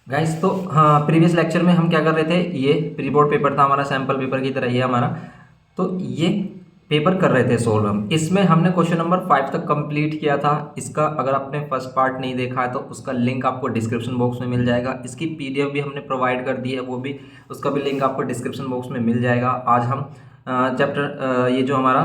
Guys तो हाँ, previous lecture में हम क्या कर रहे थे, ये प्री बोर्ड पेपर था हमारा, सैम्पल पेपर की तरह ही है हमारा। तो ये पेपर कर रहे थे सोल्व हम। इसमें हमने क्वेश्चन नंबर 5 तक कंप्लीट किया था। इसका अगर आपने फर्स्ट पार्ट नहीं देखा है तो उसका लिंक आपको डिस्क्रिप्शन बॉक्स में मिल जाएगा। इसकी पीडीएफ भी हमने प्रोवाइड कर दी है, वो भी उसका भी लिंक आपको डिस्क्रिप्शन बॉक्स में मिल जाएगा। आज हम चैप्टर ये जो हमारा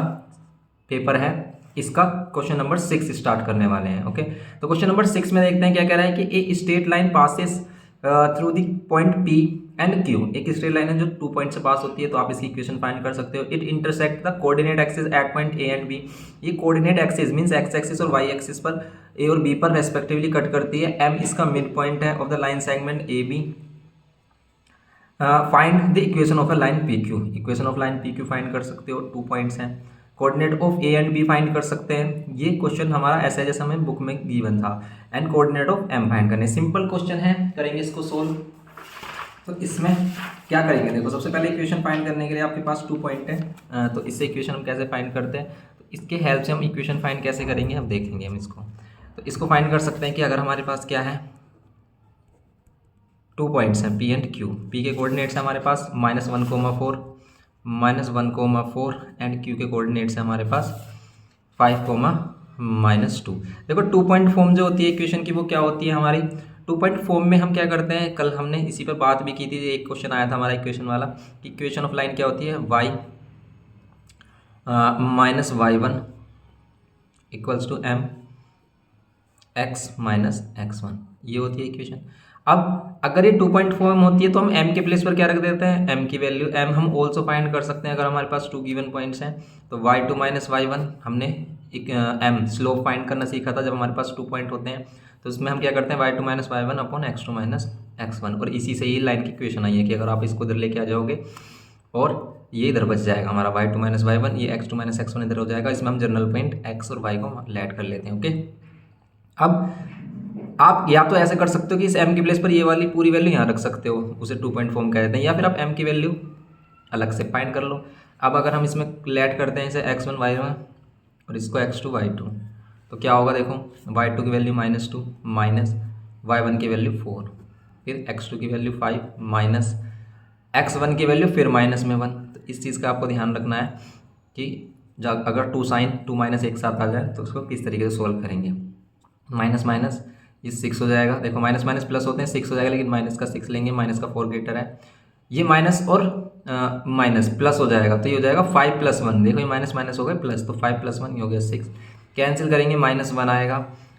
पेपर है इसका क्वेश्चन नंबर 6 स्टार्ट करने वाले हैं। ओके, तो क्वेश्चन नंबर 6 में देखते हैं क्या कह रहा है कि a straight line passes through the point P and Q. एक स्ट्रेट लाइन है जो 2 पॉइंट से पास होती है, तो आप इसकी इक्वेशन फाइंड कर सकते हो। It intersect the coordinate axis at point A and B. ये coordinate axis means X axis और वाई एक्सिस पर ए और बी पर रेस्पेक्टिवली कट करती है। एम इसका मिड पॉइंट है of the line segment A B. Find the equation of a line P Q. Equation of line P Q find कर सकते हो, 2 पॉइंट्स हैं। Coordinate of A and B find कर सकते हैं। ये क्वेश्चन हमारा ऐसा जैसा हमें बुक में गिवन था। And coordinate of M find करने। सिंपल क्वेश्चन है, करेंगे इसको सोल्व। तो इसमें क्या करेंगे, देखो सबसे पहले इक्वेशन फाइंड करने के लिए आपके पास 2 पॉइंट है। तो इससे इक्वेशन हम कैसे फाइंड करते हैं, तो इसके हेल्प से हम इक्वेशन फाइंड कैसे करेंगे अब देखेंगे हम इसको। तो इसको फाइंड कर सकते हैं कि अगर हमारे पास क्या है, 2 पॉइंट्स हैं पी एंड क्यू। पी के कोऑर्डिनेट्स हैं हमारे पास -1,4 -1,4 एंड क्यू के कोऑर्डिनेट्स हैं हमारे पास 5, -2। देखो 2 पॉइंट फॉर्म जो होती है इक्वेशन की वो क्या होती है हमारी, 2 पॉइंट फॉर्म में हम क्या करते हैं, कल हमने इसी पर बात भी की थी। एक क्वेश्चन आया था हमारा इक्वेशन वाला कि इक्वेशन ऑफ लाइन क्या होती है, y -y1 equals to m x -x1, ये होती है इक्वेशन। अब अगर ये 2 पॉइंट फॉर्म होती है तो हम m के प्लेस पर क्या रख देते हैं, m की वैल्यू m हम ऑल्सो फाइंड कर सकते हैं अगर हमारे पास 2 गिवन पॉइंट्स हैं। तो y2 -y1 हमने एक m स्लोप फाइंड करना सीखा था जब हमारे पास 2 पॉइंट होते हैं। तो उसमें हम क्या करते हैं, y2 -y1 upon x2 -x1। और इसी से ये लाइन की इक्वेशन आई है कि अगर आप इसको इधर लेके आ जाओगे और ये इधर बच जाएगा हमारा y2 -y1, ये x2 -x1 इधर हो जाएगा। इसमें हम जनरल पॉइंट x और y को ऐड कर लेते हैं। ओके, अब आप या तो ऐसे कर सकते हो कि इस m की प्लेस पर ये वाली पूरी वैल्यू यहाँ रख सकते हो, उसे 2 पॉइंट फॉर्म कहते हैं, या फिर आप m की वैल्यू अलग से फाइंड कर लो। अब अगर हम इसमें लेट करते हैं इसे x1 y1 और इसको x2 y2, तो क्या होगा देखो, y2 की वैल्यू -2 माइनस y1 की वैल्यू 4, फिर x2 की वैल्यू 5 माइनस x1 की वैल्यू फिर माइनस में 1। तो इस चीज़ का आपको ध्यान रखना है कि अगर 2 साइन 2 माइनस एक साथ आ जाए तो उसको किस तरीके से सोल्व करेंगे। माइनस माइनस ये 6 हो जाएगा, देखो माइनस माइनस प्लस होते हैं, 6 हो जाएगा, लेकिन माइनस का 6 लेंगे, माइनस का 4 ग्रेटर है। ये माइनस और माइनस प्लस हो जाएगा, तो ये हो जाएगा 5 + 1। देखो ये माइनस माइनस हो गए प्लस, तो 5 + 1 ये हो गया 6। कैंसिल करेंगे, -1 आएगा।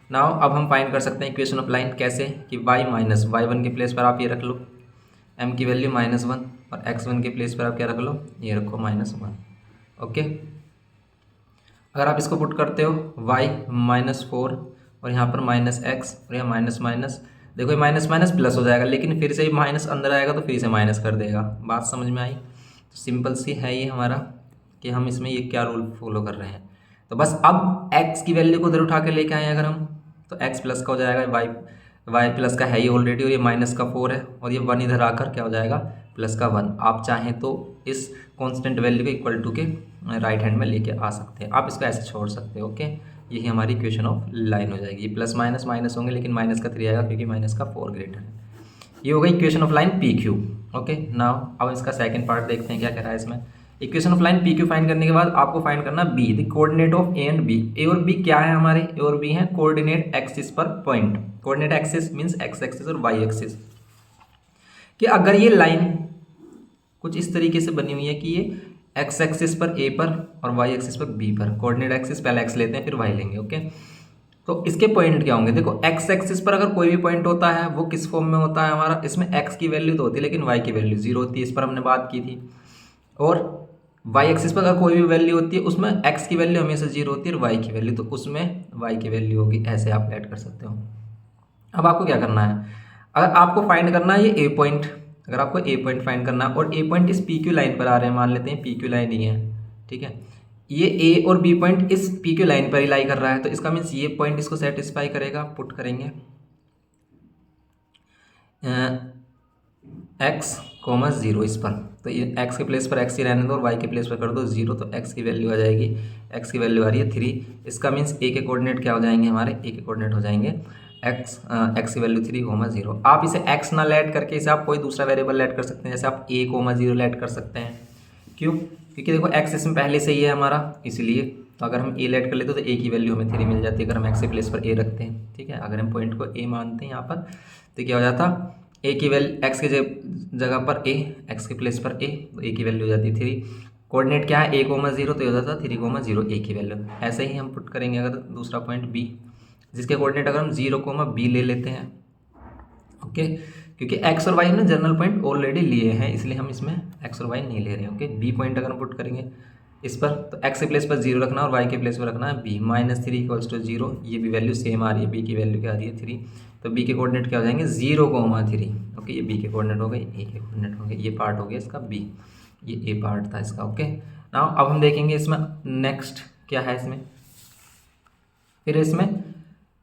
नाउ अब हम फाइंड कर सकते हैं इक्वेशन ऑफ लाइन कैसे, कि y -y1 के प्लेस पर आप ये रख लो m की वैल्यू -1 और x1 के प्लेस पर आप क्या रख लो, ये रखो -1। ओके, अगर आप इसको पुट करते हो y -4 और यहाँ पर -x और यहाँ माइनस माइनस, देखो ये माइनस माइनस प्लस हो जाएगा, लेकिन फिर से माइनस अंदर आएगा तो फिर से माइनस कर देगा। बात समझ में आई। तो सिंपल सी है ये हमारा कि हम इसमें ये क्या रूल फॉलो कर रहे हैं। तो बस अब x की वैल्यू को उधर उठा के लेके आए अगर हम, तो x प्लस का हो जाएगा, y प्लस का है ये ऑलरेडी, और ये माइनस का 4 है, और ये 1 इधर आकर क्या हो जाएगा, प्लस का 1। आप चाहें तो इस कांस्टेंट वैल्यू के इक्वल टू के राइट हैंड में लेके आ सकते हैं, आप इसको ऐसे छोड़ सकते हो। ओके, यही हमारी इक्वेशन ऑफ लाइन हो जाएगी। प्लस माइनस माइनस होंगे, लेकिन माइनस का 3 आएगा क्योंकि माइनस का 4 ग्रेटर है। ये हो गई equation of line P Q. Okay, now अब इसका सेकंड पार्ट देखते हैं क्या कह रहा है इसमें। Equation of line P Q find करने के बाद आपको फाइंड करना B, the coordinate of A and B. A और बी क्या है हमारे, ए और बी है कोऑर्डिनेट एक्सिस पर point. Coordinate axis means X axis और वाई एक्सिस। कि अगर ये लाइन कुछ इस तरीके से बनी हुई है कि ये एक्स एक्सिस पर ए पर और वाई एक्सिस पर बी पर, कोऑर्डिनेट एक्सिस पहले एक्स लेते हैं फिर वाई लेंगे। ओके, तो इसके पॉइंट क्या होंगे, देखो एक्स एक्सिस पर अगर कोई भी पॉइंट होता है वो किस फॉर्म में होता है हमारा, इसमें एक्स की वैल्यू तो होती है लेकिन वाई की वैल्यू 0 होती है, इस पर हमने बात की थी। और वाई एक्सिस पर अगर कोई भी वैल्यू होती है उसमें एक्स की वैल्यू हमेशा 0 होती है और वाई की वैल्यू, तो उसमें वाई की वैल्यू होगी। ऐसे आप ऐड कर सकते हो। अब आपको क्या करना है, अगर आपको फाइंड करना है ये ए पॉइंट, अगर आपको ए पॉइंट फाइंड करना है और ए पॉइंट इस पी क्यू लाइन पर आ रहे हैं, मान लेते हैं पी क्यू लाइन ही है, ठीक है, ये ए और बी पॉइंट इस पी क्यू लाइन पर ही लाई कर रहा है, तो इसका मीन्स ये पॉइंट इसको सेटिस्फाई करेगा। पुट करेंगे एक्स कॉमा 0 इस पर, तो ये एक्स के प्लेस पर एक्स ही रहने दो और वाई के प्लेस पर कर दो 0, तो एक्स की वैल्यू आ जाएगी, एक्स की वैल्यू आ रही है 3। इसका मीन्स ए के कोऑर्डिनेट क्या हो जाएंगे हमारे, ए के कोऑर्डिनेट हो जाएंगे एक्स की वैल्यू 3,0। आप इसे एक्स ना ऐड करके इसे आप कोई दूसरा वेरिएबल ऐड कर सकते हैं, जैसे आप a,0 ऐड कर सकते हैं। क्यों? क्योंकि देखो एक्स इसमें पहले से ही है हमारा, इसलिए तो अगर हम a ऐड कर लेते तो a की वैल्यू हमें 3 मिल जाती है अगर हम एक्स के प्लेस पर a रखते हैं। ठीक है, अगर हम पॉइंट को a मानते हैं यहाँ पर तो क्या हो जाता, a की वैल्यू एक्स के जगह पर a, एक्स के प्लेस पर a, तो a की वैल्यू हो जाती 3। कोऑर्डिनेट क्या है a,0, तो ये हो जाता 3,0 a की वैल्यू। ऐसे ही हम पुट करेंगे अगर दूसरा पॉइंट b, जिसके कोऑर्डिनेट अगर हम 0,b ले लेते हैं। ओके, क्योंकि x और y हमने जनरल पॉइंट ऑलरेडी लिए हैं, इसलिए हम इसमें x और y नहीं ले रहे हैं। ओके, b पॉइंट अगर हम पुट करेंगे इस पर, तो x के प्लेस पर 0 रखना और y के प्लेस पर रखना है b, -3 = 0। ये भी वैल्यू सेम आ रही है, b की वैल्यू क्या आ रही है 3, तो b के कोऑर्डिनेट क्या हो जाएंगे 0,3। ओके, ये b के कोऑर्डिनेट हो गए, a के कोऑर्डिनेट हो गए, ये पार्ट हो गया इसका b, ये a पार्ट था इसका। ओके, नाउ अब हम देखेंगे इसमें नेक्स्ट क्या है इसमें, फिर इसमें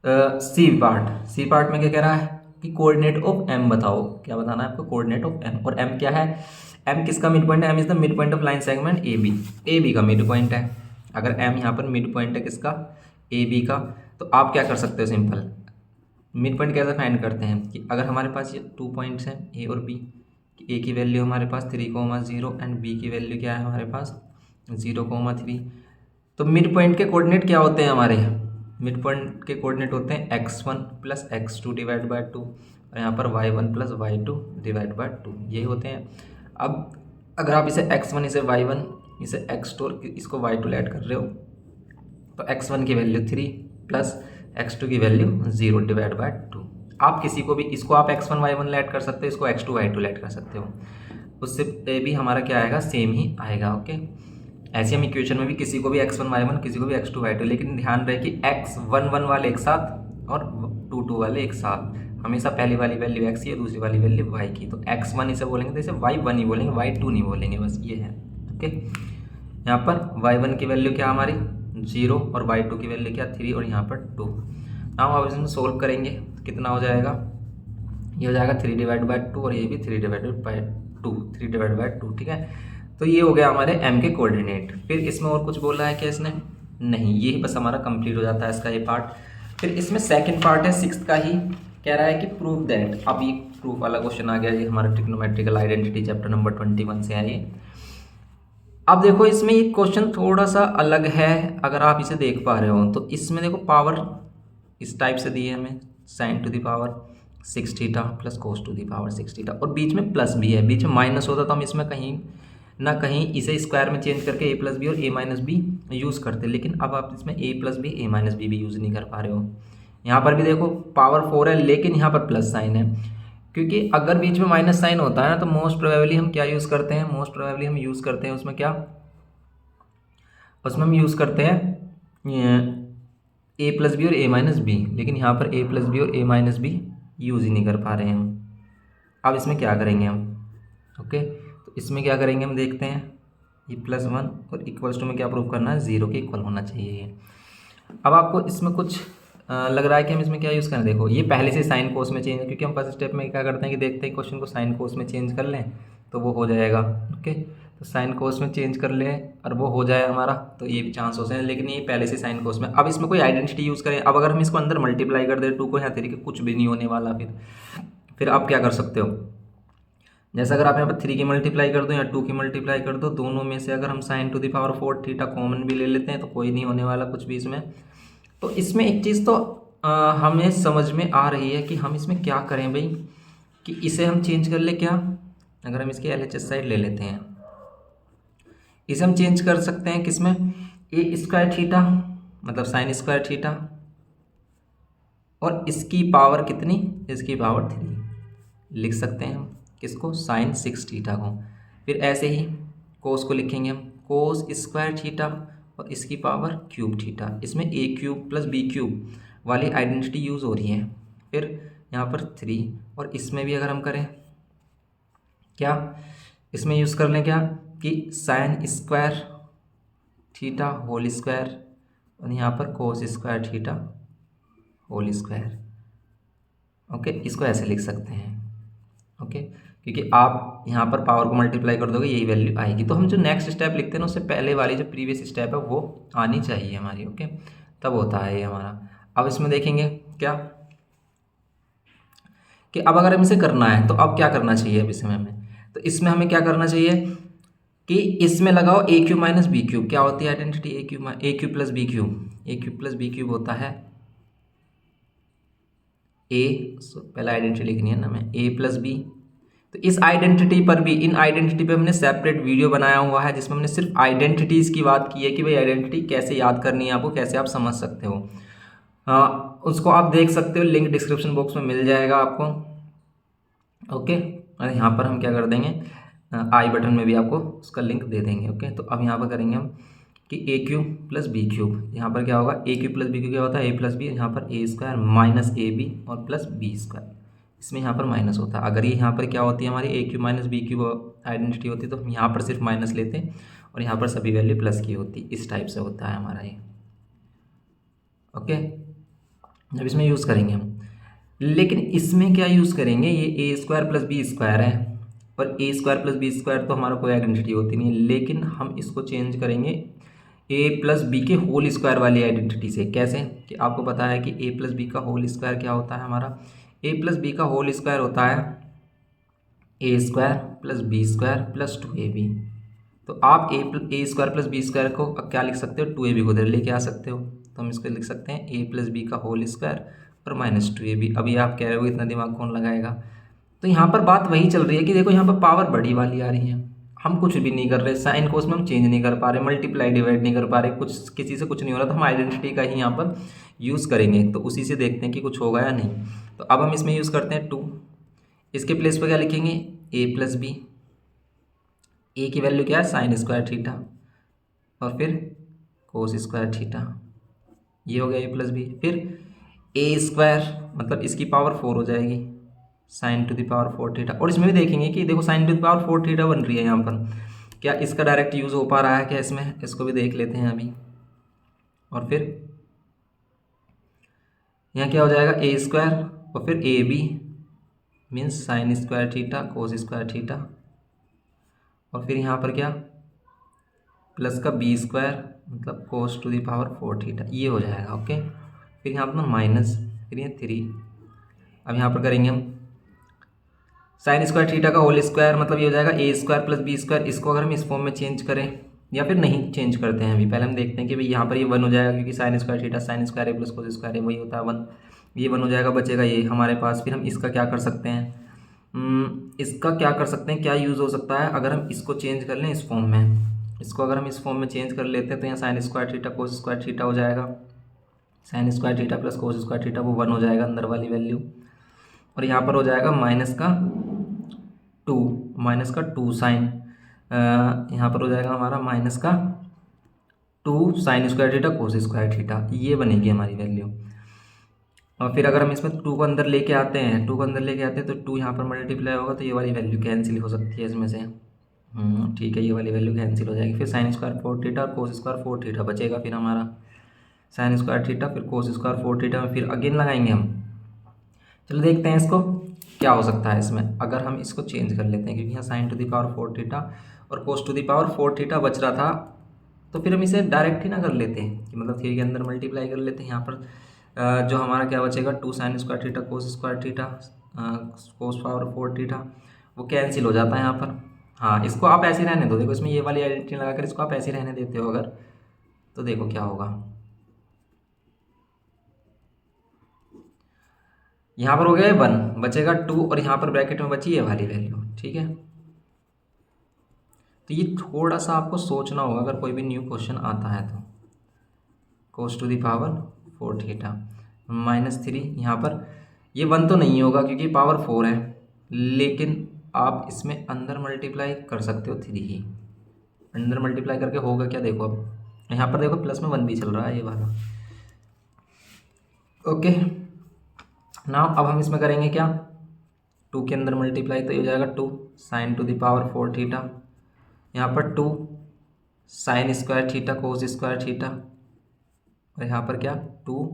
सी पार्ट में क्या कह रहा है कि कोऑर्डिनेट ऑफ m बताओ। क्या बताना है आपको? Coordinate of m। और m क्या है? m किसका मिड पॉइंट है? m is the mid point of line segment A B का मिड पॉइंट है। अगर m यहाँ पर मिड पॉइंट है किसका? ए बी का, तो आप क्या कर सकते हो? सिंपल मिड पॉइंट कैसे फाइंड करते हैं कि अगर हमारे पास ये 2 पॉइंट्स हैं a और b, a की वैल्यू हमारे पास 3,0 एंड b की वैल्यू क्या है हमारे पास 0,3, तो मिड पॉइंट के कोऑर्डिनेट क्या होते हैं हमारे? मिड पॉइंट के कोऑर्डिनेट होते हैं x1 + x2 डिवाइड बाय 2, और यहाँ पर y1 + y2 डिवाइड बाय 2, यही होते हैं। अब अगर आप इसे x1, इसे y1, इसे x2 और इसको y2 ऐड कर रहे हो, तो x1 की वैल्यू 3 प्लस x2 की वैल्यू 0 डिवाइड बाय 2। आप किसी को भी इसको आप x1 y1 ऐड कर सकते हो, इसको x2 y2 ऐड कर सकते हो, उससे भी हमारा क्या आएगा? सेम ही आएगा। ओके, ऐसे हम इक्वेशन में भी किसी को भी x1 y1, किसी को भी x2 y2, लेकिन ध्यान रहे कि x1 वाले एक साथ और 2 वाले एक साथ, हमेशा पहली वाली वैल्यू x की है, दूसरी वाली वैल्यू y की। तो x1 इसे बोलेंगे तो इसे y1 ही बोलेंगे, y2 नहीं बोलेंगे, बस ये है। ओके, यहाँ पर y1 की वैल्यू क्या हमारी 0 और y2 की वैल्यू क्या 3 और यहाँ पर 2। नाउ अब इसमें सोल्व करेंगे, कितना हो जाएगा? ये हो जाएगा 3 डिवाइड बाय 2 और ये भी 3 डिवाइड बाय 2। ठीक है, तो ये हो गया हमारे m के कोऑर्डिनेट। फिर इसमें और कुछ बोला है क्या इसने? नहीं, यही बस हमारा कंप्लीट हो जाता है इसका ये पार्ट। फिर इसमें सेकंड पार्ट है 6th का ही, कह रहा है कि प्रूव दैट। अब ये प्रूफ वाला क्वेश्चन आ गया, ये हमारा ट्रिग्नोमेट्रिकल आइडेंटिटी चैप्टर नंबर 21 से है ये। अब देखो इसमें ये क्वेश्चन थोड़ा सा अलग है, अगर आप इसे देख पा रहे हो तो इसमें देखो पावर इस टाइप से दी है हमें, sin to the power 6θ plus cos to the power 6θ, और बीच में प्लस भी है, बीच में माइनस होता तो हम इसमें कहीं ना कहीं इसे स्क्वायर में चेंज करके a प्लस बी और a - b यूज़ करते, लेकिन अब आप इसमें a plus B a - b भी यूज़ नहीं कर पा रहे हो। यहाँ पर भी देखो पावर 4 है, लेकिन यहाँ पर प्लस साइन है, क्योंकि अगर बीच में माइनस साइन होता है ना तो मोस्ट प्रोबेबली हम क्या यूज़ करते हैं? मोस्ट प्रोबेबली हम यूज़ करते हैं उसमें क्या? उसमें हम यूज़ करते हैं a प्लस बी और a - b, लेकिन यहाँ पर a प्लस बी और a - b यूज़ ही नहीं कर पा रहे हैं हम। अब इसमें क्या करेंगे हम? ओके, तो इसमें क्या करेंगे हम देखते हैं। ये +1 और इक्वल्स टू में क्या प्रूव करना है? 0 के इक्वल होना चाहिए ये। अब आपको इसमें कुछ लग रहा है कि हम इसमें क्या यूज़ करें? देखो ये पहले से साइन कोस में चेंज है, क्योंकि हम फर्स्ट स्टेप में क्या करते हैं कि देखते हैं क्वेश्चन को साइन कोस में चेंज कर लें तो वो हो जाएगा। ओके, तो साइन कोस में चेंज कर लें और वो हो जाए हमारा, तो ये भी चांस हो सकते हैं, लेकिन ये पहले से साइन कोस में। अब इसमें कोई आइडेंटिटी यूज़ करें, अब अगर हम इसको अंदर मल्टीप्लाई कर दें 2 को, यहाँ तरीके कुछ भी नहीं होने वाला। फिर आप क्या कर सकते हो? जैसे अगर आप यहाँ पर 3 की मल्टीप्लाई कर दो या 2 की मल्टीप्लाई कर दो, दोनों में से अगर हम sin to the power 4θ common भी ले लेते हैं तो कोई नहीं होने वाला कुछ भी इसमें। तो इसमें एक चीज़ तो हमें समझ में आ रही है कि हम इसमें क्या करें भाई, कि इसे हम चेंज कर ले क्या? अगर हम इसकी LHS साइड ले लेते हैं, इसे हम चेंज कर सकते हैं किसमें? a² मतलब sin² θ, और इसकी पावर कितनी? इसकी पावर 3 लिख सकते हैं हम किसको? sin 6θ को। फिर ऐसे ही कोस को लिखेंगे हम cos² θ और इसकी पावर ³ θ। इसमें a³ प्लस b³ वाली आइडेंटिटी यूज़ हो रही है। फिर यहाँ पर 3, और इसमें भी अगर हम करें क्या, इसमें यूज़ कर लें क्या कि sin² θ होल स्क्वायर, और यहाँ पर cos² θ होल स्क्वायर। ओके, इसको ऐसे लिख सकते हैं। ओके, क्योंकि आप यहाँ पर पावर को मल्टीप्लाई कर दोगे यही वैल्यू आएगी। तो हम जो नेक्स्ट स्टेप लिखते हैं ना, उससे पहले वाली जो प्रीवियस स्टेप है वो आनी चाहिए हमारी। ओके, तब होता है ये हमारा। अब इसमें देखेंगे क्या कि अब अगर हम इसे करना है तो अब क्या करना चाहिए अभी समय में, तो इसमें हमें क्या करना चाहिए कि इसमें लगाओ ए क्यू माइनस बी क्यूब। क्या होती है आइडेंटिटी, ए क्यू प्लस बी क्यूब। ए क्यू प्लस बी क्यूब होता है पहला आइडेंटिटी लिखनी है ना मैं, ए प्लस बी। तो इस आइडेंटिटी पर भी, इन आइडेंटिटी पे हमने सेपरेट वीडियो बनाया हुआ है जिसमें हमने सिर्फ आइडेंटिटीज़ की बात की है कि भाई आइडेंटिटी कैसे याद करनी है आपको, कैसे आप समझ सकते हो। उसको आप देख सकते हो, लिंक डिस्क्रिप्शन बॉक्स में मिल जाएगा आपको। ओके, और यहाँ पर हम क्या कर देंगे, आई बटन में भी आपको उसका लिंक दे देंगे। ओके, तो अब यहाँ पर करेंगे हम कि ए क्यू प्लस बी क्यूब। यहाँ पर क्या होगा, ए क्यू प्लस बी क्यू क्या होता है, ए प्लस बी, यहाँ पर ए स्क्वायर माइनस ए बी और प्लस बी स्क्वायर, इसमें यहाँ पर माइनस होता है। अगर ये यहाँ पर क्या होती है हमारी A cube minus B cube identity होती तो हम यहाँ पर सिर्फ माइनस लेते और यहाँ पर सभी वैल्यू प्लस की होती। इस टाइप से होता है हमारा ये। ओके, जब इसमें यूज़ करेंगे हम, लेकिन इसमें क्या यूज़ करेंगे, ये ए स्क्वायर प्लस बी स्क्वायर है और ए स्क्वायर प्लस बी स्क्वायर तो हमारा कोई आइडेंटिटी होती नहीं है, लेकिन हम इसको चेंज करेंगे ए प्लस बी के होल स्क्वायर वाली आइडेंटिटी से। कैसे कि आपको पता है कि ए प्लस बी का होल स्क्वायर क्या होता है हमारा, ए प्लस बी का होल स्क्वायर होता है A square plus B square plus 2ab। तो आप A square plus B square को अब क्या लिख सकते हो, 2ab को उधर लेके आ सकते हो, तो हम इसको लिख सकते हैं ए प्लस बी का होल स्क्वायर और माइनस 2ab। अभी आप कह रहे हो इतना दिमाग कौन लगाएगा, तो यहाँ पर बात वही चल रही है कि देखो यहाँ पर पावर बड़ी वाली आ रही है, हम कुछ भी नहीं कर रहे, साइन को उसमें हम चेंज नहीं कर पा रहे, मल्टीप्लाई डिवाइड नहीं कर पा रहे, कुछ किसी से कुछ नहीं हो रहा, तो हम आइडेंटिटी का ही यहाँ पर यूज़ करेंगे। तो उसी से देखते हैं कि कुछ होगा या नहीं। तो अब हम इसमें यूज़ करते हैं 2, इसके प्लेस पर क्या लिखेंगे, ए प्लस बी, ए की वैल्यू क्या है साइन स्क्वायर थीटा और फिर कोस स्क्वायर थीटा, ये हो गया ए प्लस बी। फिर ए स्क्वायर मतलब इसकी पावर 4 हो जाएगी, sign to the power 4 theta. और इसमें भी देखेंगे कि देखो sign to the power 4 theta बन रही है यहाँ पर, क्या इसका डायरेक्ट यूज़ हो पा रहा है क्या इसमें, इसको भी देख लेते हैं अभी। और फिर यहाँ क्या हो जाएगा ए स्क्वायर और फिर A B means sine square theta cos square theta, और फिर यहाँ पर क्या प्लस का बी स्क्वायर मतलब कोस टू द पावर 4 थीटा, ये हो जाएगा। ओके, फिर यहाँ पर माइनस, फिर ये 3। अब यहाँ पर करेंगे हम साइन स्क्वायर थीटा का होल स्क्वायर मतलब ये हो जाएगा ए स्क्वायर प्लस बी स्क्वायर। इसको अगर हम इस फॉर्म में चेंज करें या फिर नहीं चेंज करते हैं, अभी पहले हम देखते हैं कि भाई यहाँ पर ये 1 हो जाएगा क्योंकि sine square theta sine square A plus cos square है वही होता है 1, ये 1 हो जाएगा, बचेगा ये हमारे पास। फिर हम इसका क्या कर सकते हैं, इसका क्या कर सकते हैं, क्या यूज़ हो सकता है अगर हम इसको चेंज कर लें इस फॉर्म में, इसको अगर हम इस फॉर्म में चेंज कर लेते हैं तो यहाँ sign square theta cos square theta हो जाएगा, sign square theta plus cos square theta वो 1 हो जाएगा अंदर वाली वैल्यू, और यहाँ पर हो जाएगा माइनस का 2 साइन, यहाँ पर हो जाएगा हमारा माइनस का 2 sign square theta cos square theta, ये बनेगी हमारी वैल्यू। और फिर अगर हम इसमें 2 को अंदर लेके आते हैं, 2 को अंदर लेके आते हैं तो 2 यहाँ पर मल्टीप्लाई होगा तो ये वाली वैल्यू कैंसिल हो सकती है इसमें से। ठीक है, ये वाली वैल्यू कैंसिल हो जाएगी। फिर साइन स्क्वायर 4 थीटा और कोस स्क्वायर 4 थीटा बचेगा, फिर हमारा साइन स्क्वायर थीटा फिर कोस स्क्वायर 4 थीटा में फिर अगेन लगाएंगे हम। चलो देखते हैं इसको क्या हो सकता है इसमें अगर हम इसको चेंज कर लेते हैं, क्योंकि यहाँ sign to the power 4 theta और कोस टू द पावर 4 थीटा बच रहा था, तो फिर हम इसे डायरेक्ट ही ना कर लेते हैं कि मतलब 3 के अंदर मल्टीप्लाई कर लेते हैं। यहाँ पर जो हमारा क्या बचेगा 2 sign square theta cos square theta कोस पावर 4 थीटा वो कैंसिल हो जाता है यहाँ पर। हाँ, इसको आप ऐसे रहने दो, देखो इसमें ये वाली आइडेंटिटी लगाकर इसको आप ऐसे रहने देते हो अगर, तो देखो क्या होगा, यहाँ पर हो गया 1 बचेगा 2 और यहाँ पर ब्रैकेट में बची ये वाली वैल्यू। ठीक है, तो ये थोड़ा सा आपको सोचना होगा अगर कोई भी न्यू क्वेश्चन आता है तो। कोस टू द पावर 4 थीटा -3, यहाँ पर ये 1 तो नहीं होगा क्योंकि पावर 4 है, लेकिन आप इसमें अंदर मल्टीप्लाई कर सकते हो 3 ही, अंदर मल्टीप्लाई करके होगा क्या, देखो अब यहाँ पर देखो प्लस में 1 भी चल रहा है ये वाला। ओके नाउ अब हम इसमें करेंगे क्या, 2 के अंदर मल्टीप्लाई तो ये हो जाएगा 2 sign to the power 4 theta, यहाँ पर 2 sign square theta cos square theta, और यहाँ पर क्या 2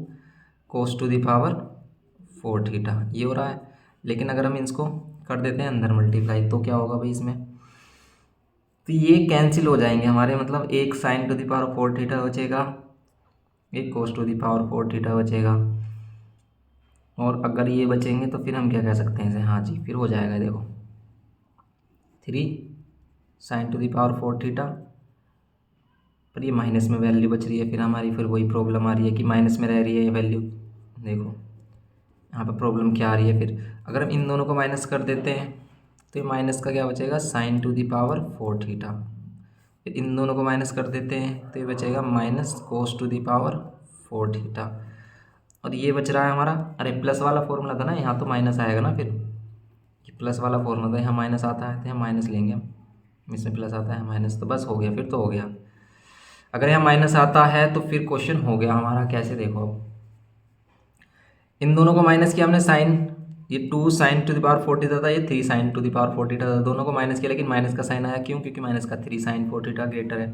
कोस टू द पावर 4 थीटा, ये हो रहा है। लेकिन अगर हम इसको कर देते हैं अंदर मल्टीप्लाई तो क्या होगा भाई इसमें, तो ये कैंसिल हो जाएंगे हमारे, मतलब एक sign to the power 4 theta बचेगा, एक कोस टू द पावर 4 थीटा बचेगा, और अगर ये बचेंगे तो फिर हम क्या कह सकते हैं इसे, हाँ जी फिर हो जाएगा देखो 3 sin⁴θ, पर ये माइनस में वैल्यू बच रही है, फिर हमारी फिर वही प्रॉब्लम आ रही है कि माइनस में रह रही है ये वैल्यू। देखो यहाँ पर प्रॉब्लम क्या आ रही है, फिर अगर हम इन दोनों को माइनस कर देते हैं तो ये माइनस का क्या बचेगा sin⁴θ, फिर इन दोनों को माइनस कर देते हैं तो ये बचेगा -cos⁴θ, और ये बच रहा है हमारा, अरे प्लस वाला फॉर्मूला था ना, यहाँ तो माइनस आएगा ना, फिर ये प्लस वाला फॉर्मूला था, यहाँ माइनस आता है तो यहाँ माइनस लेंगे हम, इसमें प्लस आता है माइनस, तो बस हो गया, फिर तो हो गया। अगर यहाँ माइनस आता है तो फिर क्वेश्चन हो गया हमारा, कैसे देखो अब इन दोनों को माइनस किया हमने साइन, ये 2 sin⁴θ था, ये 3 sin⁴θ था, दोनों को माइनस किया लेकिन माइनस का साइन आया, क्यों, क्योंकि माइनस का 3 sin⁴θ ग्रेटर है।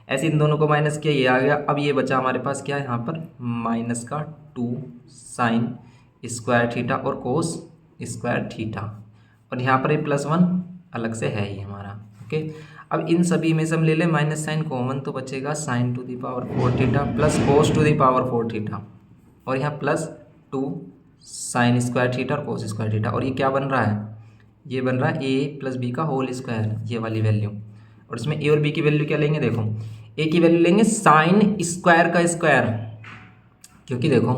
ऐसे इन दोनों को माइनस किया, ये आ गया। अब ये बचा हमारे पास क्या है यहाँ पर, माइनस का 2 sin² और cos², और यहाँ पर ये +1 अलग से है ही हमारा। ओके, अब इन सभी में से हम ले लें माइनस साइन कॉमन, तो बचेगा sin⁴θ प्लस cos⁴θ, और यहाँ +2 sin² और cos², और ये क्या बन रहा है, ये बन रहा है a + b का होल स्क्वायर, ये वाली वैल्यू। और इसमें a और b की वैल्यू क्या लेंगे, देखो a की वैल्यू लेंगे sin² का स्क्वायर, क्योंकि देखो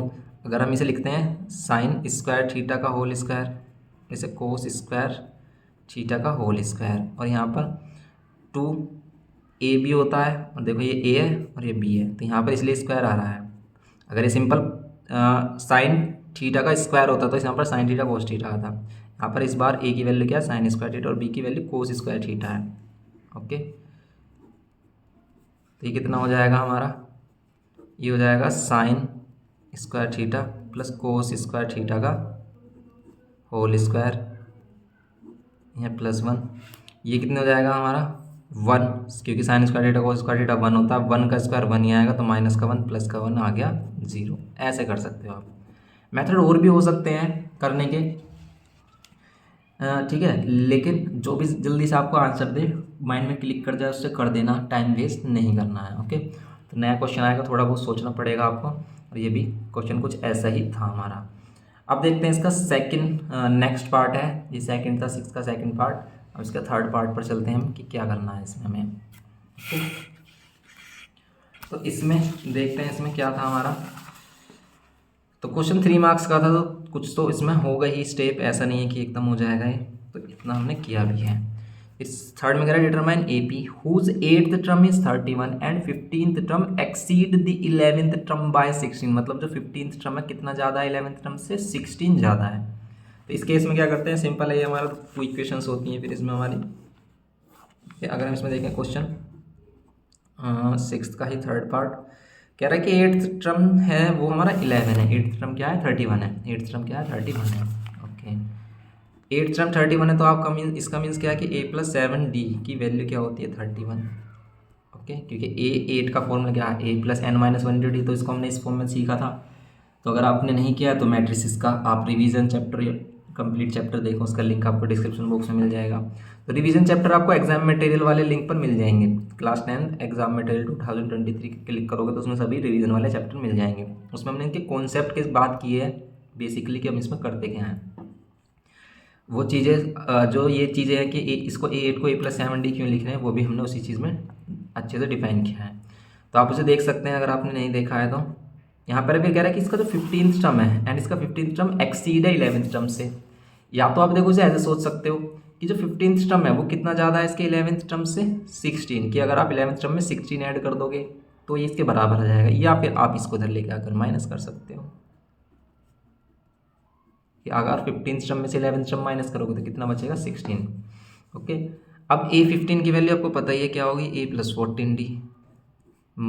अगर हम इसे लिखते हैं sin² का होल स्क्वायर, इसे cos² का होल स्क्वायर, और यहाँ पर 2a भी होता है, और देखो ये a है और ये b है, तो यहाँ पर इसलिए स्क्वायर आ रहा है। अगर ये सिंपल sin⁡θ का स्क्वायर होता तो यहाँ पर sin⁡θ cos⁡θ आता। यहाँ पर इस बार a की वैल्यू क्या है sin² और b की वैल्यू cos² है। ओके, तो ये कितना हो जाएगा हमारा, ये हो जाएगा sin² प्लस cos² का होल स्क्वायर, यहाँ +1, ये कितने हो जाएगा हमारा 1, क्योंकि sin² cos² 1 होता है, 1 का स्क्वायर 1 ही आएगा, तो -1 + 1 आ गया 0। ऐसे कर सकते हो आप। मेथड और भी हो सकते हैं करने के, ठीक है, लेकिन जो भी जल्दी से आपको आंसर दे, माइंड में क्लिक कर जाए उससे कर देना, टाइम वेस्ट नहीं करना है। ओके, तो नया क्वेश्चन आएगा, थोड़ा बहुत सोचना पड़ेगा आपको, और ये भी क्वेश्चन कुछ ऐसा ही था हमारा। अब देखते हैं इसका सेकंड नेक्स्ट पार्ट है, ये सेकंड था 6 का सेकंड पार्ट। अब इसका थर्ड पार्ट पर चलते हैं हम कि क्या करना है इसमें हमें। तो इसमें देखते हैं इसमें क्या था हमारा। तो क्वेश्चन 3 मार्क्स का था, तो कुछ तो इसमें होगा ही स्टेप, ऐसा नहीं है कि एकदम हो जाएगा ये, तो इतना हमने किया भी है। इस थर्ड में कह रहा है determine AP whose 8th term is 31 and 15th term exceed the 11th term by 16, मतलब जो 15th टर्म है कितना ज़्यादा है 11th टर्म से, 16 ज़्यादा है। तो इस केस में क्या करते हैं, सिंपल है, ये हमारा टू इक्वेशंस होती हैं फिर इसमें हमारी। अगर हम इसमें देखें क्वेश्चन 6 का ही थर्ड पार्ट, कह रहा है कि 8th टर्म है वो हमारा 11 है, 8th टर्म क्या है 31 है, 8th टर्म क्या है 31 है। ओके, 8th टर्म 31 है, तो आपका मीन इसका मीन्स क्या है कि a + 7d की वैल्यू क्या होती है 31। ओके, क्योंकि a 8 का फॉर्मूला क्या है a + n-1d, तो इसको हमने इस फॉर्म में सीखा था। तो अगर आपने नहीं किया तो मैट्रिसेस का आप रिवीजन चैप्टर कंप्लीट चैप्टर देखो, उसका लिंक आपको डिस्क्रिप्शन बॉक्स में मिल जाएगा। तो रिवीजन चैप्टर आपको एग्जाम मटेरियल वाले लिंक पर मिल जाएंगे, क्लास 10 एग्जाम मटेरियल 2023 क्लिक करोगे तो उसमें सभी रिवीजन वाले चैप्टर मिल जाएंगे। उसमें हमने इनके कॉन्सेप्ट की बात की है बेसिकली कि हम इसमें करते क्या हैं, वो चीज़ें जो ये चीज़ें हैं कि इसको A8 को a + 7d क्यों लिख रहे हैं, वो भी हमने उसी चीज़ में अच्छे से डिफाइन किया है। तो आप उसे देख सकते हैं अगर आपने नहीं देखा है तो। यहाँ पर भी कह रहा है कि इसका जो 15th टर्म है एंड इसका 15th टर्म एक्सीड है 11th टर्म से, या तो आप देखो इसे ऐसे सोच सकते हो कि जो 15th टर्म है वो कितना ज़्यादा है इसके 11th टर्म से, 16, कि अगर आप 11th टर्म में 16 ऐड कर दोगे तो ये इसके बराबर हो जाएगा, या फिर आप इसको इधर लेके आकर माइनस कर सकते हो कि अगर 15th टर्म में से 11th टर्म माइनस करोगे तो कितना बचेगा 16। ओके, अब A15 की वैल्यू आपको पता ही है क्या होगी, a + 14d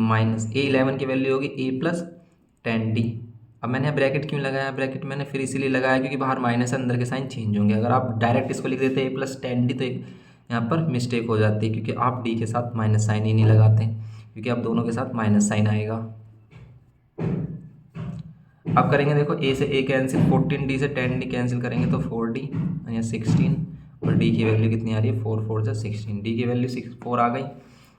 माइनस A11 की वैल्यू होगी a + 10d। अब मैंने ब्रैकेट क्यों लगाया, ब्रैकेट मैंने फिर इसीलिए लगाया क्योंकि बाहर माइनस अंदर के साइन चेंज होंगे। अगर आप डायरेक्ट इसको लिख देते a + 10d तो यहाँ पर मिस्टेक हो जाती है, क्योंकि आप d के साथ माइनस साइन ही नहीं लगाते, क्योंकि आप दोनों के साथ माइनस साइन आएगा। अब करेंगे देखो a से a कैंसिल, 14d से 10d कैंसिल करेंगे तो 4d यहाँ 16, और d की वैल्यू कितनी आ रही है 4 4 से 16, d की वैल्यू 4 आ गई।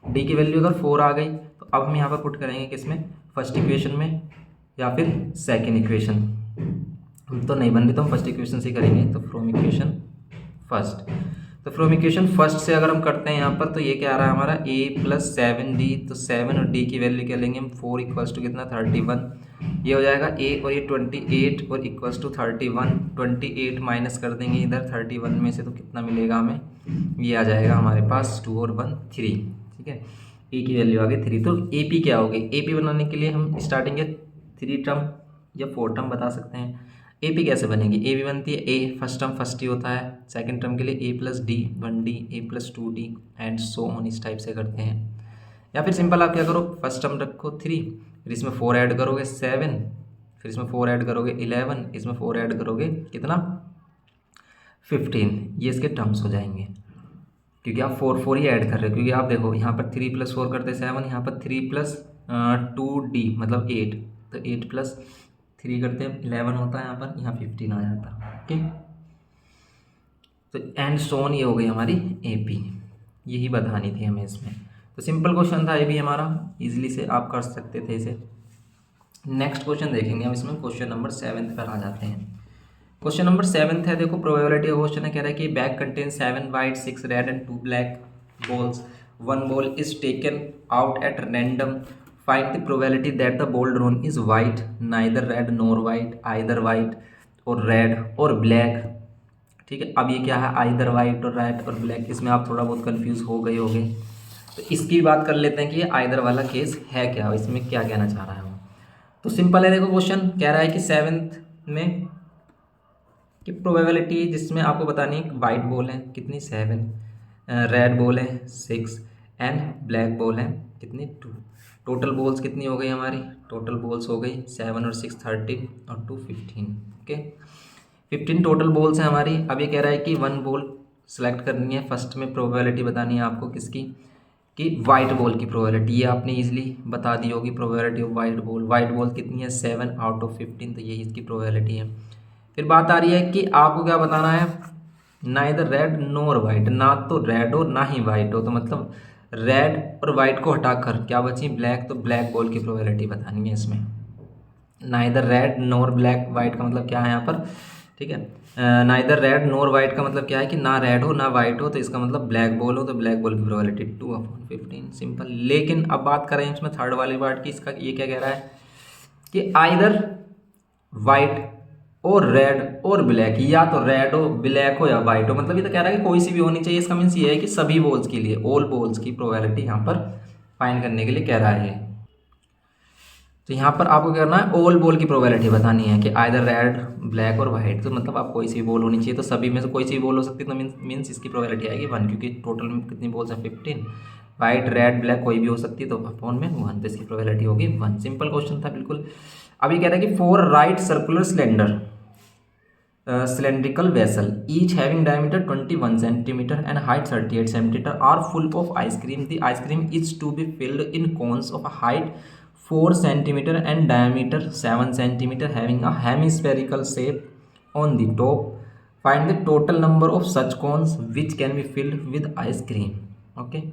d की वैल्यू अगर 4 आ गई तो अब हम यहाँ पर पुट करेंगे किसमें, फर्स्ट इक्वेशन में या फिर सेकेंड इक्वेशन। हम तो नहीं बन रही, तो हम फर्स्ट इक्वेशन से करेंगे। तो फ्रॉम इक्वेशन फर्स्ट, तो फ्रॉम इक्वेशन फर्स्ट से अगर हम करते हैं यहाँ पर, तो ये क्या आ रहा है हमारा a प्लस 7d। तो 7 और d की वैल्यू क्या लेंगे हम, 4 इक्वल्स टू कितना 31, ये हो जाएगा a, और ये 28 और इक्वल्स टू 31। 28 माइनस कर देंगे इधर 31 में से, तो कितना मिलेगा हमें, ये आ जाएगा हमारे पास 2 और 1 3। ठीक है, a की वैल्यू आ गई 3। तो AP क्या हो गई, AP बनाने के लिए हम स्टार्टिंग के 3 टर्म या 4 टर्म बता सकते हैं। AP कैसे बनेगी, ए भी बनती है a, फर्स्ट टर्म फर्स्ट ही होता है, सेकंड टर्म के लिए a plus D 1d, a plus 2d and so on, इस टाइप से करते हैं। या फिर सिंपल आप क्या करो, फर्स्ट टर्म रखो 3, फिर इसमें 4 ऐड करोगे 7, फिर इसमें 4 ऐड करोगे 11, इसमें 4 ऐड करोगे कितना 15, ये इसके टर्म्स हो जाएंगे, क्योंकि आप 4 ही ऐड कर रहे हो। क्योंकि आप देखो यहाँ पर 3 प्लस 4 करते 7, यहाँ पर 3 प्लस 2d मतलब 8, तो 8 प्लस 3 करते हैं 11 होता है यहाँ पर, यहाँ 15 आ जाता है। ओके, तो एंड सोन ये हो गई हमारी AP, यही बतानी थी हमें इसमें। तो सिंपल क्वेश्चन था ये भी हमारा, इजीली से आप कर सकते थे इसे। नेक्स्ट क्वेश्चन देखेंगे हम इसमें, क्वेश्चन नंबर 7 पर आ जाते हैं। क्वेश्चन नंबर 7 है, देखो प्रोबेबिलिटी का क्वेश्चन है, कह रहा है कि bag contain 7 white 6 red and 2 black balls, 1 ball is taken out at random, find the probability that the ball drawn is white, neither red nor white, either white और red और black। ठीक है, अब ये क्या है, आइदर वाइट और red और ब्लैक, इसमें आप थोड़ा बहुत कंफ्यूज हो गए होंगे। तो इसकी बात कर लेते हैं कि ये आइदर वाला केस है क्या, इसमें क्या कहना चाह रहा है वो। तो सिंपल है, देखो क्वेश्चन कह रहा है कि 7th में कि प्रोबेबिलिटी जिसमें आपको बतानी है, वाइट बॉल है कितनी 7, रेड बॉल है 6 एंड ब्लैक बॉल है कितनी 2। टोटल बॉल्स कितनी हो गई हमारी, टोटल बॉल्स हो गई 7 और 6 13 और 2 15। ओके, 15 टोटल बॉल्स हैं हमारी। अब ये कह रहा है कि 1 बॉल सेलेक्ट करनी है, फर्स्ट में प्रोबेबिलिटी बतानी है आपको किसकी, कि वाइट बॉल की प्रोबेबिलिटी, ये आपने इजीली बता दी होगी। प्रोबेबिलिटी ऑफ वाइट बॉल कितनी है 7 आउट ऑफ 15, तो यही इसकी प्रोबेबिलिटी है। फिर बात आ रही है कि आपको क्या बताना है, ना इधर रेड नोर वाइट, ना तो रेड हो ना ही वाइट हो, तो मतलब रेड और वाइट को हटाकर क्या बची ब्लैक, तो ब्लैक बॉल की प्रोबेबिलिटी बतानी है इसमें। ना इधर रेड नोर ब्लैक, वाइट का मतलब क्या है यहाँ पर, ठीक है, ना इधर रेड नोर वाइट का मतलब क्या है कि ना रेड हो ना वाइट हो, तो इसका मतलब ब्लैक बॉल हो, तो ब्लैक बॉल की प्रोबेबिलिटी 2/15 सिंपल। लेकिन अब बात करें इसमें थर्ड वाली पार्ट की, इसका ये क्या कह रहा है कि आइदर वाइट और रेड और ब्लैक, या तो रेड हो ब्लैक हो या वाइट हो, मतलब ये तो कह रहा है कि कोई सी भी होनी चाहिए। इसका मीन्स ये है कि सभी बॉल्स के लिए, ऑल बॉल्स की प्रोबेबिलिटी यहाँ पर फाइंड करने के लिए कह रहा है। तो यहाँ पर आपको क्या करना है, ऑल बॉल की प्रोबेबिलिटी बतानी है कि आइदर रेड ब्लैक और वाइट, तो मतलब आप कोई सी भी बॉल होनी चाहिए, तो सभी में से कोई सी भी बॉल हो सकती है, तो मीन्स इसकी प्रोबेबिलिटी आएगी 1, क्योंकि टोटल में कितनी बॉल्स हैं 15, वाइट रेड ब्लैक कोई भी हो सकती है, तो अपॉन में 1, तो इसकी प्रोबेबिलिटी होगी 1। सिंपल क्वेश्चन था बिल्कुल। अब ये कह रहा है कि 4 right circular cylinder cylindrical vessel each having diameter 21 centimeter and height 38 centimeter are full of ice cream. The ice cream is to be filled in cones of a height 4 centimeter and diameter 7 centimeter having a hemispherical shape on the top. Find the total number of such cones which can be filled with ice cream. Okay,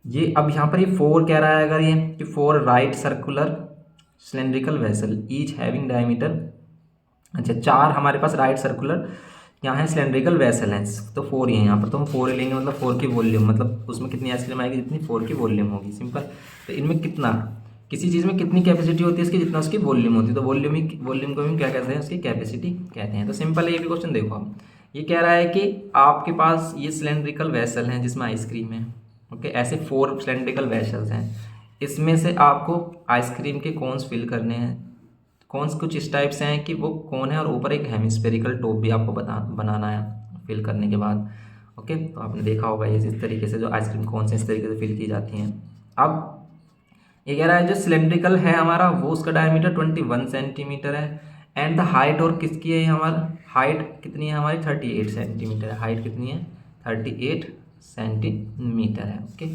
ये अब यहाँ पर ये 4 कह रहा है, अगर ये कि 4 right circular cylindrical vessel each having diameter, अच्छा 4 हमारे पास राइट सर्कुलर यहाँ है सिलेंड्रिकल वेसल हैं, तो 4 ही है यहाँ पर, तो हम 4 ही लेंगे, मतलब 4 की वॉल्यूम, मतलब उसमें कितनी आइसक्रीम आएगी जितनी 4 की वॉल्यूम होगी सिंपल। तो इनमें कितना, किसी चीज़ में कितनी कैपेसिटी होती है इसकी, जितना उसकी वॉल्यूम होती है, तो वॉल्यूम को हम क्या कहते हैं, उसकी कैपेसिटी कहते हैं। तो सिंपल है ये भी क्वेश्चन। देखो आप, ये कह रहा है कि आपके पास ये सिलेंड्रिकल वेसल हैं जिसमें आइसक्रीम है। ओके, ऐसे 4 सिलेंड्रिकल वेसल्स हैं, इसमें से आपको आइसक्रीम के कोन्स फिल करने हैं। कोन्स कुछ इस टाइप से हैं कि वो कोन है और ऊपर एक हेमिस्फेरिकल टॉप भी आपको बनाना है फिल करने के बाद। ओके, तो आपने देखा होगा ये इस तरीके से जो आइसक्रीम कोन्स हैं इस तरीके से फिल की जाती हैं। अब ये कह रहा है जो सिलेंड्रिकल है हमारा वो उसका डायमीटर 21 सेंटीमीटर है एंड द हाइट, और किसकी है हमारा हाइट कितनी है हमारी 38 सेंटीमीटर है, हाइट कितनी है 38 सेंटीमीटर है। Okay,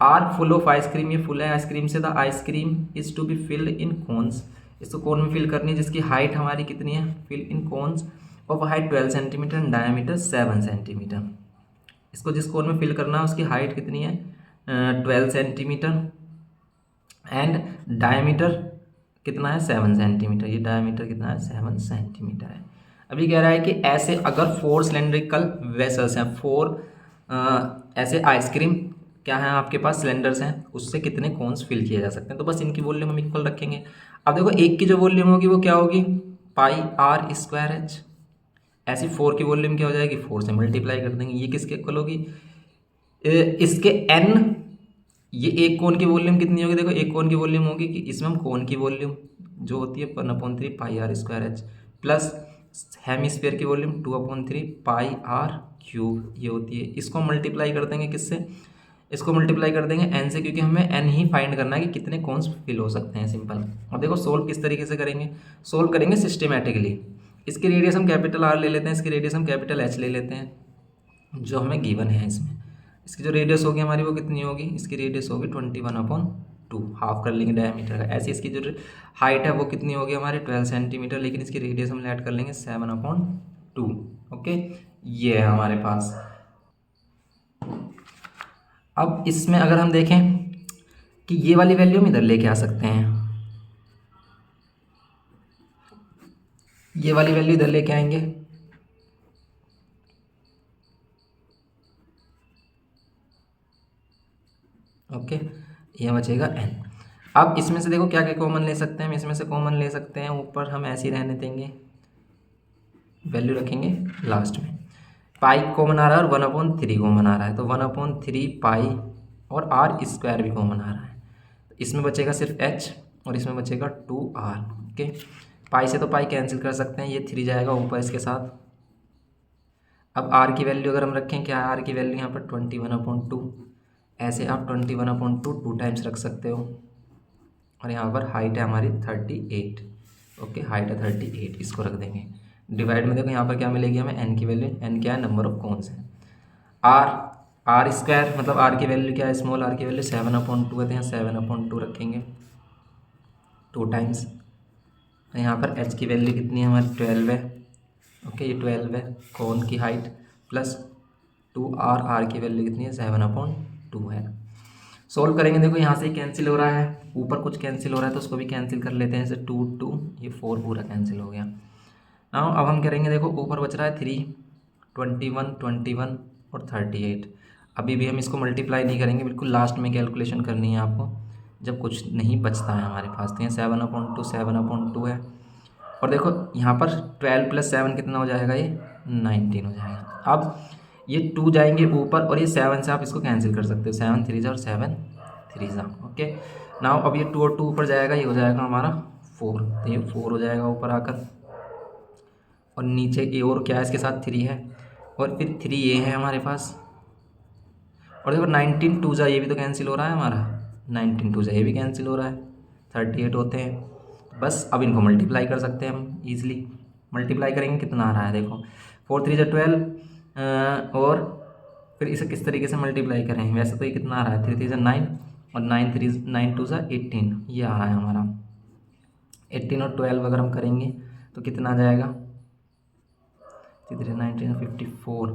are full of ice cream, ये फुल है आइसक्रीम से, the ice cream is to be filled in cones, इसको कोन में फिल करनी है जिसकी हाइट हमारी कितनी है, fill in cones of height 12 centimetre and diameter 7 centimetre. इसको जिस कोन में फिल करना है उसकी हाइट कितनी है 12 सेंटीमीटर एंड डायमीटर कितना है 7 सेंटीमीटर, ये डायमीटर कितना है 7 सेंटीमीटर है। अभी कह रहा है कि ऐसे अगर 4 सिलेंड्रिकल वेसल्स हैं, 4 ऐसे आइसक्रीम क्या है आपके पास सिलेंडर्स हैं, उससे कितने कोन्स फिल किए जा सकते हैं। तो बस इनकी वॉल्यूम हम इक्वल रखेंगे। अब देखो एक की जो वॉल्यूम होगी वो क्या होगी पाई आर स्क्वायर एच, ऐसी 4 की वॉल्यूम क्या हो जाएगी 4 से मल्टीप्लाई कर देंगे, ये किसके इक्वल होगी इसके n। ये एक कोन की वॉल्यूम कितनी होगी, देखो एक कोन की वॉल्यूम होगी कि इसमें हम कोन की वॉल्यूम जो होती है 1/3 pi R square H plus hemisphere की वॉल्यूम 2/3 पाई आर क्यूब ये होती है। इसको मल्टीप्लाई कर देंगे किससे, इसको मल्टीप्लाई कर देंगे n से, क्योंकि हमें n ही फाइंड करना है कि कितने कोन्स फिल हो सकते हैं। सिंपल। अब देखो सोल्व किस तरीके से करेंगे, सोल्व करेंगे सिस्टमेटिकली। इसकी रेडियस हम कैपिटल R ले लेते हैं, इसकी रेडियस हम कैपिटल H ले लेते हैं जो हमें गिवन है इसमें। इसकी जो रेडियस होगी हमारी वो कितनी होगी, इसकी रेडियस होगी 21/2, हाफ कर लेंगे डायमीटर का। ऐसे इसकी जो हाइट है वो कितनी होगी हमारी 12 सेंटीमीटर, लेकिन इसकी रेडियस हम ऐड कर लेंगे 7/2। ओके, ये है हमारे पास। अब इसमें अगर हम देखें कि ये वाली वैल्यू हम इधर लेके आ सकते हैं, ये वाली वैल्यू इधर लेके आएंगे, ओके, ये बचेगा n। अब इसमें से देखो क्या क्या कॉमन ले सकते हैं हम, इसमें से कॉमन ले सकते हैं, ऊपर हम ऐसे ही रहने देंगे, वैल्यू रखेंगे लास्ट में। पाई कॉमन आ रहा है और 1/3 कॉमन आ रहा है, तो 1/3 पाई और आर स्क्वायर भी कॉमन आ रहा है। तो इसमें बचेगा सिर्फ h और इसमें बचेगा 2r। ओके, पाई से तो पाई कैंसिल कर सकते हैं, ये 3 जाएगा ऊपर इसके साथ। अब r की वैल्यू अगर हम रखें, क्या है r की वैल्यू यहाँ पर 21/2, ऐसे आप 21/2 टू टाइम्स रख सकते हो। और यहाँ पर हाइट है हमारी 38, ओके, हाइट है 38, इसको रख देंगे। डिवाइड में देखो यहाँ पर क्या मिलेगी हमें n की वैल्यू, n क्या है नंबर ऑफ कोन्स है। आर स्क्वायर मतलब r की वैल्यू क्या है, स्मॉल r की वैल्यू 7/2 है, तो यहाँ 7/2 रखेंगे 2 टाइम्स। यहाँ पर h की वैल्यू कितनी है हमारी 12 है, ओके, ये 12 है कोन की हाइट, प्लस 2r, r की वैल्यू कितनी है 7/2 है। सोल्व करेंगे, देखो यहाँ से ही कैंसिल हो रहा है, ऊपर कुछ कैंसिल हो रहा है तो उसको भी कैंसिल कर लेते हैं, जैसे 2 2, ये 4 पूरा कैंसिल हो गया। नाउ अब हम करेंगे, देखो ऊपर बच रहा है 3, 21, 21 और 38। अभी भी हम इसको मल्टीप्लाई नहीं करेंगे, बिल्कुल लास्ट में कैलकुलेशन करनी है आपको, जब कुछ नहीं बचता है हमारे पास। तो ये 7/2 है, और देखो यहाँ पर 12 + 7 कितना हो जाएगा, ये 19 हो जाएगा। अब ये 2 जाएंगे ऊपर और ये 7 से आप इसको कैंसिल कर सकते हो, 7 3 और 7 3। ओके, नाउ अब ये 2 और 2 ऊपर जाएगा, ये हो जाएगा हमारा 4, तो ये 4 हो जाएगा ऊपर आकर, और नीचे ए और क्या है इसके साथ 3 है, और फिर 3 ये है हमारे पास। और देखो 19 2 ये भी तो कैंसिल हो रहा है हमारा, 19 2 ये भी कैंसिल हो रहा है, 38 होते हैं। बस अब इनको मल्टीप्लाई कर सकते हैं हम ईजिली। मल्टीप्लाई करेंगे कितना आ रहा है, देखो 4 3 12, और फिर इसे किस तरीके से मल्टीप्लाई करें, वैसे तो ये कितना आ रहा है 3 3 9 और 9 2 18, ये आ रहा है हमारा 18 और 12 अगर हम करेंगे तो कितना आ जाएगा 3 19 54।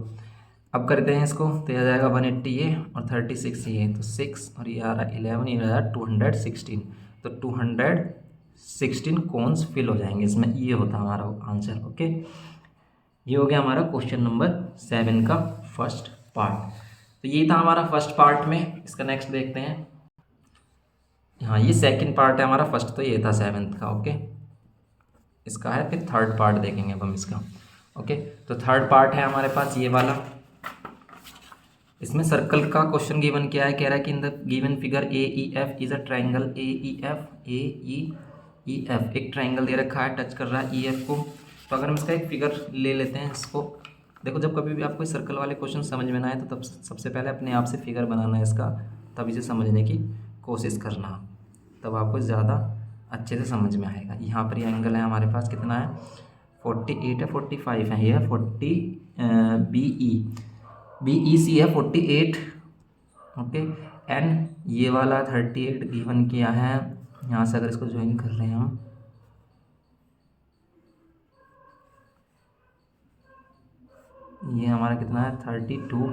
अब करते हैं इसको, तो यह आ जाएगा 180 ये और 36 ये, तो 6 और ये आ रहा है 11, ये आ रहा है 216, तो 216 कोन्स फिल हो जाएंगे इसमें, ये होता है हमारा आंसर। ओके, ये हो गया हमारा क्वेश्चन नंबर 7 का फर्स्ट पार्ट। तो ये था हमारा फर्स्ट पार्ट में, इसका नेक्स्ट देखते हैं। हाँ, ये सेकंड पार्ट है हमारा, फर्स्ट तो ये था 7th का। ओके, इसका है फिर थर्ड पार्ट देखेंगे अब हम इसका। ओके, तो थर्ड पार्ट है हमारे पास ये वाला। इसमें सर्कल का क्वेश्चन गिवन किया है, कह रहा है कि in the given figure A E F is a triangle, A E F एक ट्राइंगल दे रखा है, टच कर रहा है ई एफ को। तो अगर हम इसका एक फिगर ले लेते हैं इसको, देखो जब कभी भी आपको सर्कल वाले क्वेश्चन समझ में ना आए तो तब सबसे पहले अपने आप से फिगर बनाना है इसका, तब इसे समझने की कोशिश करना, तब आपको ज़्यादा अच्छे से समझ में आएगा। यहाँ पर ये एंगल है हमारे पास कितना है 48 है, 45 है, ये है 40 बी ई सी है 48। ओके, एन ये वाला 38 गिवन किया है। यहाँ से अगर इसको ज्वाइन कर रहे हैं हम, ये हमारा कितना है 32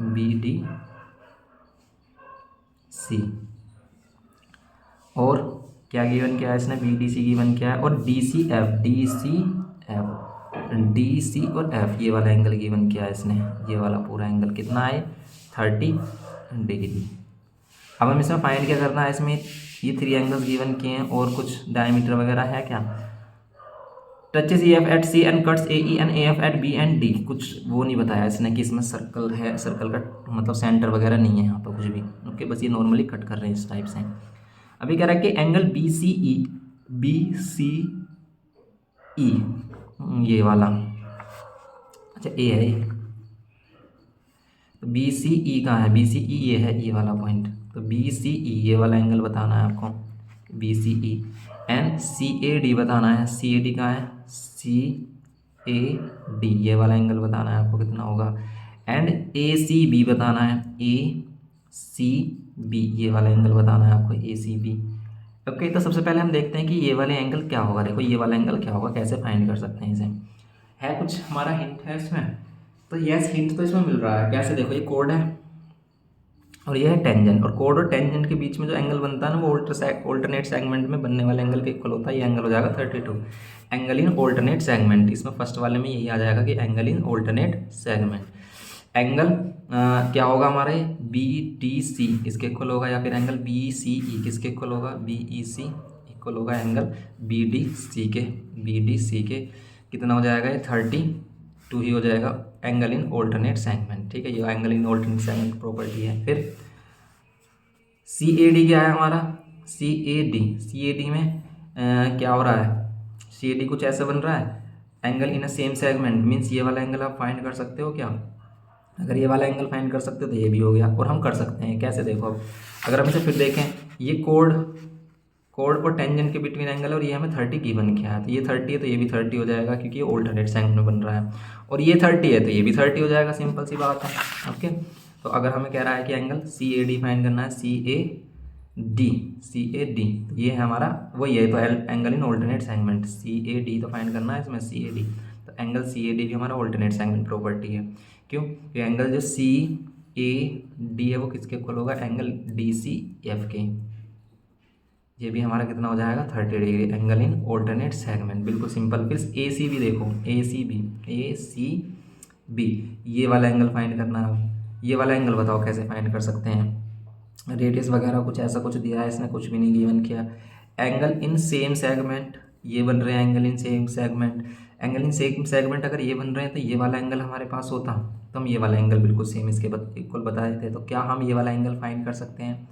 बी डी सी। और क्या गिवन किया है इसने, बी डी सी गिवन किया है, और D C F, D C और एफ ये वाला एंगल गिवन किया है इसने। ये वाला पूरा एंगल कितना है, 30 डिग्री। अब हम इसमें फाइंड क्या करना है, इसमें ये 3 एंगल्स गिवन किए हैं और कुछ डायमीटर वगैरह है क्या। Touches E F at C and cuts A E and A F at B and D, कुछ वो नहीं बताया इसने कि इसमें सर्कल है, सर्कल का मतलब सेंटर वगैरह नहीं है यहाँ पर कुछ भी। ओके, बस ये नॉर्मली कट कर रहे हैं इस टाइप से। अभी कह रहा है कि एंगल बी सी ई ये वाला, अच्छा ए है ये, तो बी सी ई कहाँ है, बी सी ई ये है, ये वाला पॉइंट, तो बी सी ई ये वाला एंगल बताना है आपको, B C E. And C A D बताना है, सी ए डी कहाँ है, सी ए डी ये वाला एंगल बताना है आपको कितना होगा। एंड ए सी बी बताना है, ए सी बी ये वाला एंगल बताना है आपको, ए सी बी। ओके, तो सबसे पहले हम देखते हैं कि ये वाले एंगल क्या होगा। देखो ये वाला एंगल क्या होगा, कैसे फाइंड कर सकते हैं इसे, है कुछ हमारा हिंट है इसमें, तो यस हिंट तो इसमें मिल रहा है। कैसे, देखो ये कोड है और ये है टेंजेंट, और कोड और टेंजेंट के बीच में जो एंगल बनता है ना वो ऑल्टरनेट सेगमेंट में बनने वाले एंगल के इक्वल होता है। ये एंगल हो जाएगा 32, एंगल इन ऑल्टरनेट सेगमेंट। इसमें फर्स्ट वाले में यही आ जाएगा कि angle in alternate segment. Angle क्या होगा हमारे, बी डी सी इसके इक्वल होगा, या फिर एंगल बी सी ई किसके इक्वल होगा, बी ई सी इक्वल होगा एंगल बी डी सी के, बी डी सी के कितना हो जाएगा, ये 32 ही हो जाएगा, एंगल इन ऑल्टरनेट सेगमेंट। ठीक है, ये angle in alternate segment property है। फिर सी ए डी क्या है हमारा, सी ए डी में क्या हो रहा है, सी ए डी कुछ ऐसा बन रहा है, angle in a same segment, means ये वाला एंगल आप फाइंड कर सकते हो क्या। अगर ये वाला एंगल फाइंड कर सकते हो तो ये भी हो गया, और हम कर सकते हैं कैसे, देखो अब अगर हम इसे फिर देखें, ये कोड और टेंजेंट के बिटवीन एंगल, और ये हमें 30 गिवन किया है, तो ये 30 है तो ये भी 30 हो जाएगा क्योंकि ये ऑल्टरनेट सेगमेंट में बन रहा है, और ये 30 है तो ये भी 30 हो जाएगा, सिंपल सी बात है। ओके, तो अगर हमें कह रहा है कि angle C A D find करना है, सी ए डी, तो ये है हमारा वही है, तो angle in alternate segment, C A D तो फाइंड करना है इसमें, सी ए डी, तो एंगल सी ए डी भी हमारा ऑल्टरनेट सेगमेंट प्रॉपर्टी है। क्यों, कि एंगल जो सी ए डी है वो किसके इक्वल होगा, एंगल डी सी एफ के, ये भी हमारा कितना हो जाएगा 30 degree, angle in alternate segment, बिल्कुल सिंपल। फिर ए सी बी देखो, ए सी बी ये वाला एंगल फाइंड करना है। ये वाला एंगल बताओ कैसे फाइंड कर सकते हैं, रेडियस वगैरह कुछ ऐसा कुछ दिया है इसने, कुछ भी नहीं गिवन किया। एंगल इन सेम सेगमेंट ये बन रहे हैं, angle in same segment, angle in same segment अगर ये बन रहे हैं तो ये वाला एंगल हमारे पास होता तो हम ये वाला एंगल बिल्कुल सेम इसके इक्वल बता देते। तो क्या हम ये वाला एंगल फाइंड कर सकते हैं,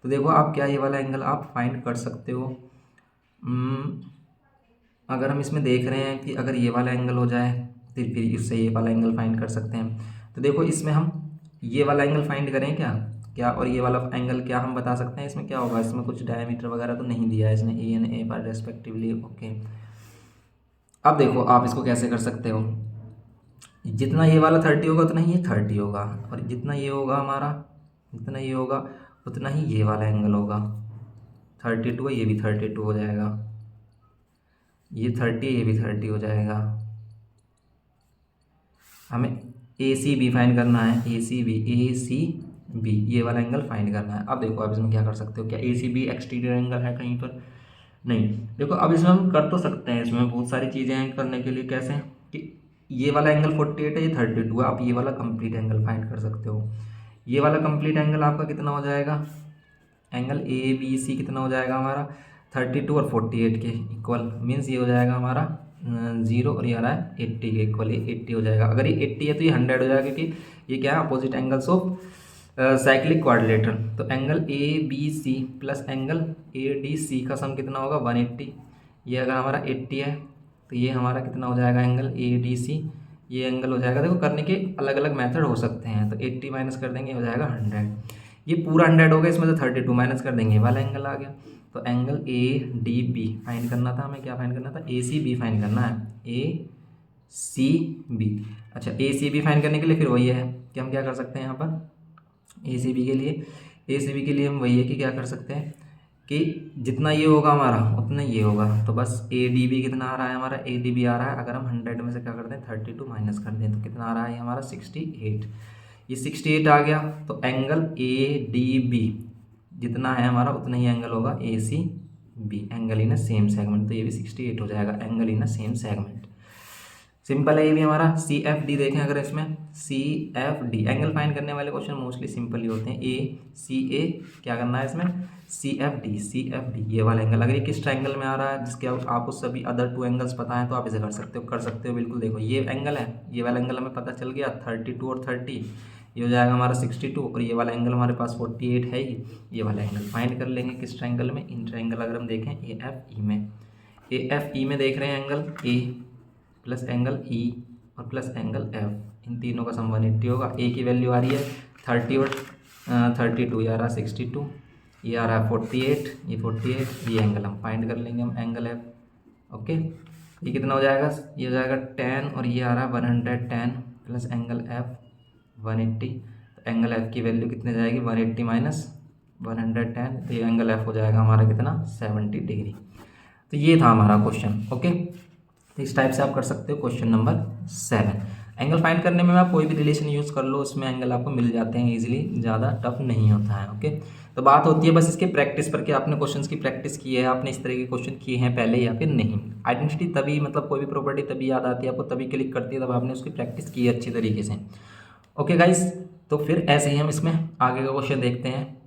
तो देखो आप क्या ये वाला एंगल आप फाइंड कर सकते हो। अगर हम इसमें देख रहे हैं कि अगर ये वाला एंगल हो जाए तो फिर इससे ये वाला एंगल फाइंड कर सकते हैं। तो देखो इसमें हम ये वाला एंगल फाइंड करें क्या और ये वाला एंगल क्या हम बता सकते हैं, इसमें क्या होगा, इसमें कुछ डायमीटर वगैरह तो नहीं दिया है इसने, ए एन ए पर रेस्पेक्टिवली। ओके, अब देखो आप इसको कैसे कर सकते हो, जितना ये वाला 30 होगा उतना ही ये 30 होगा, और जितना ये होगा हमारा, जितना ये होगा उतना ही ये वाला एंगल होगा। 32 है, ये भी 32 हो जाएगा, ये 30 है, ये भी 30 हो जाएगा। हमें ए सी बी फाइंड करना है, ए सी बी ये वाला एंगल फाइंड करना है। अब देखो आप इसमें क्या कर सकते हो, क्या ए सी बी एक्सटीरियर एंगल है कहीं पर, नहीं। देखो अब इसमें हम कर तो सकते हैं, इसमें बहुत सारी चीज़ें हैं करने के लिए। कैसे कि ये वाला एंगल 48 है, ये 32 है, आप ये वाला कंप्लीट एंगल फाइंड कर सकते हो। ये वाला कंप्लीट एंगल आपका कितना हो जाएगा, एंगल ए बी सी कितना हो जाएगा हमारा 32 और 48 के इक्वल, मीन्स ये हो जाएगा हमारा 0 और ये आ रहा है 80 के इक्वल, ये 80 हो जाएगा। अगर ये 80 है तो ये 100 हो जाएगा, क्योंकि ये क्या है opposite angles of cyclic quadrilateral. तो angle A B C plus angle A D C का सम कितना होगा 180। ये अगर हमारा 80 है तो ये हमारा कितना हो जाएगा एंगल ए डी सी, ये एंगल हो जाएगा। देखो करने के अलग अलग मेथड हो सकते हैं, तो 80 माइनस कर देंगे हो जाएगा 100, ये पूरा 100 हो गया, इसमें से 32 माइनस कर देंगे वाला एंगल आ गया। तो angle A D B find करना था हमें, क्या फाइंड करना था, ए सी बी फाइंड करना है, ए सी बी। अच्छा ए सी बी फाइंड करने के लिए फिर वही है कि हम क्या कर सकते हैं यहाँ पर, ए सी बी के लिए हम वही है कि क्या कर सकते हैं कि जितना ये होगा हमारा उतना ये होगा। तो बस ए डी बी कितना आ रहा है हमारा, ए डी बी आ रहा है, अगर हम 100 में से क्या करते हैं 32 माइनस कर दें तो कितना आ रहा है हमारा 68। ये 68 आ गया। तो एंगल ए डी बी जितना है हमारा उतना ही एंगल होगा A C B, angle in a same segment. तो ये भी 68 हो जाएगा, angle in a same segment. Simple है ये भी हमारा। सी एफ डी देखें अगर इसमें, C F D angle find करने वाले क्वेश्चन मोस्टली सिंपल ही होते हैं। ए सी ए क्या करना है इसमें, C F D, C F D ये वाला एंगल। अगर ये किस ट्रायंगल में आ रहा है जिसके आपको सभी अदर 2 एंगल्स पता है तो आप इसे कर सकते हो बिल्कुल। देखो ये एंगल है, ये वाला एंगल हमें पता चल गया 32 और 30, ये हो जाएगा हमारा 62, और ये वाला एंगल हमारे पास 48 है ही। ये वाला एंगल फाइंड कर लेंगे किस ट्रायंगल में, इन ट्रायंगल अगर हम देखें ए एफ ई में, ए एफ ई में देख रहे हैं angle A plus angle E और प्लस एंगल एफ, इन तीनों का सम 180 होगा। ए की वैल्यू आ रही है 30 और 32, ये आ रहा है 62, ये आ रहा है 48, ये 48, ये एंगल हम फाइंड कर लेंगे हम एंगल एफ। ओके, ये कितना हो जाएगा, ये हो जाएगा 10 और ये आ रहा है 110 प्लस एंगल एफ 180। तो एंगल एफ की वैल्यू कितने जाएगी, 180 माइनस 110, तो ये एंगल एफ हो जाएगा हमारा कितना, 70 डिग्री। तो ये था हमारा क्वेश्चन। ओके, तो इस टाइप से आप कर सकते हो क्वेश्चन नंबर 7। एंगल फाइंड करने में आप कोई भी रिलेशन यूज़ कर लो, उसमें एंगल आपको मिल जाते हैं इजीली, ज़्यादा टफ नहीं होता है। ओके, तो बात होती है बस इसके प्रैक्टिस पर कि आपने क्वेश्चंस की प्रैक्टिस की है, आपने इस तरह के क्वेश्चन किए हैं पहले या फिर नहीं। आइडेंटिटी तभी, मतलब कोई भी प्रॉपर्टी तभी याद आती है आपको, तभी क्लिक करती है जब आपने उसकी प्रैक्टिस की है अच्छी तरीके से। ओके गाइस, तो फिर ऐसे ही हम इसमें आगे का क्वेश्चन देखते हैं।